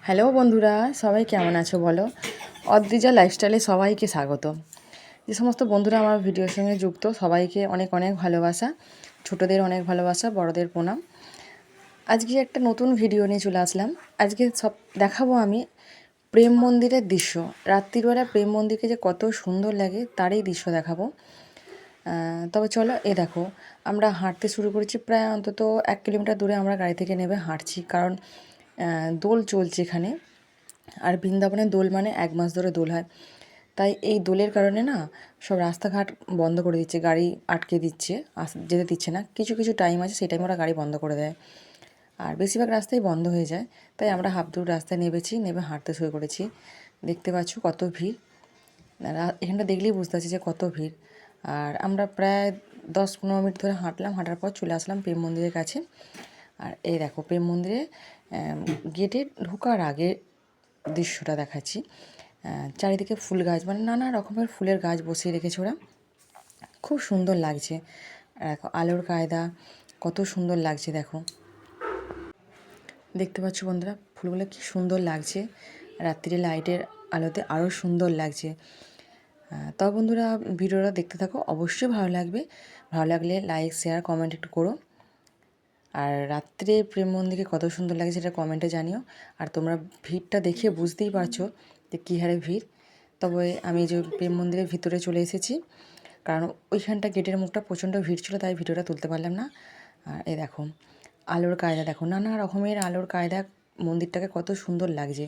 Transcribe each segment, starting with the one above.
Hello বন্ধুরা, সবাই কেমন আছো বলো? অদ্রিজা লাইফস্টাইলে সবাইকে স্বাগত। যে সমস্ত বন্ধুরা আমার ভিডিওর সঙ্গে যুক্ত সবাইকে অনেক অনেক ভালোবাসা, ছোটদের অনেক ভালোবাসা, বড়দের প্রণাম। আজকে একটা নতুন ভিডিও নিয়ে চলে আসলাম। আজকে সব দেখাবো আমি প্রেম মন্দিরের দৃশ্য। রাত্রিবেলা প্রেম মন্দিরকে যে কত সুন্দর লাগে তারই দৃশ্য দেখাবো। তবে চলো, দেখো আমরা হাঁটতে শুরু করেছি, প্রায় অন্তত 1 কিলোমিটার দূরে আমরা গাড়ি থেকে নেমে হাঁটছি, কারণ দোল চলছে এখানে। আর বৃন্দাবনের দোল মানে 1 মাস ধরে দোল হয়, তাই এই দোলের কারণে না সব রাস্তাঘাট বন্ধ করে দিচ্ছে, গাড়ি আটকে দিচ্ছে, যেতে দিচ্ছে না। কিছু কিছু টাইম আছে, সেই টাইমে ওরা গাড়ি বন্ধ করে দেয়, আর বেশিরভাগ রাস্তাই বন্ধ হয়ে যায়। তাই আমরা হাফ দূর রাস্তায় নেমে হাঁটতে শুরু করেছি। দেখতে পাচ্ছ কত ভিড়, এখানটা দেখলেই বুঝতে পারছি যে কত ভিড়। আর আমরা প্রায় 10-15 মিনিট ধরে হাঁটলাম, হাঁটার পর চলে আসলাম প্রেম মন্দিরের কাছে। আর এই দেখো প্রেম মন্দিরে গেটে ঢোকার আগে দৃশ্যটা দেখাচ্ছি। চারিদিকে ফুল গাছ, মানে নানা রকমের ফুলের গাছ বসিয়ে রেখেছে ওরা, খুব সুন্দর লাগছে। দেখো আলোর কায়দা কত সুন্দর লাগছে, দেখো দেখতে পাচ্ছ বন্ধুরা ফুলগুলো কি সুন্দর লাগছে, রাত্রিরে লাইটের আলোতে আরও সুন্দর লাগছে। তবে বন্ধুরা ভিডিওটা দেখতে থাকো, অবশ্যই ভালো লাগবে। ভালো লাগলে লাইক শেয়ার কমেন্ট একটু করো। আর রাত্রে প্রেম মন্দিরে কত সুন্দর লাগে সেটা কমেন্টে জানিও। আর তোমরা ভিড়টা দেখে বুঝতেই পারছো যে কী হারে ভিড়। তবে আমি যে প্রেম মন্দিরের ভিতরে চলে এসেছি, কারণ ওইখানটা গেটের মুখটা প্রচণ্ড ভিড় ছিল, তাই ভিডিওটা তুলতে পারলাম না। আর এই দেখো আলোর কায়দা, দেখো নানা রকমের আলোর কায়দা, মন্দিরটাকে কত সুন্দর লাগছে।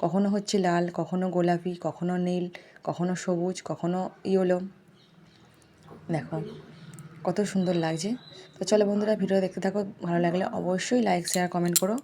কখনো হচ্ছে লাল, কখনো গোলাপি, কখনো নীল, কখনো সবুজ, কখনো ইয়েলো। দেখো কত সুন্দর লাগছে। তো চলো বন্ধুরা ভিডিও দেখতে থাকো, ভালো লাগলে অবশ্যই লাইক শেয়ার কমেন্ট করো।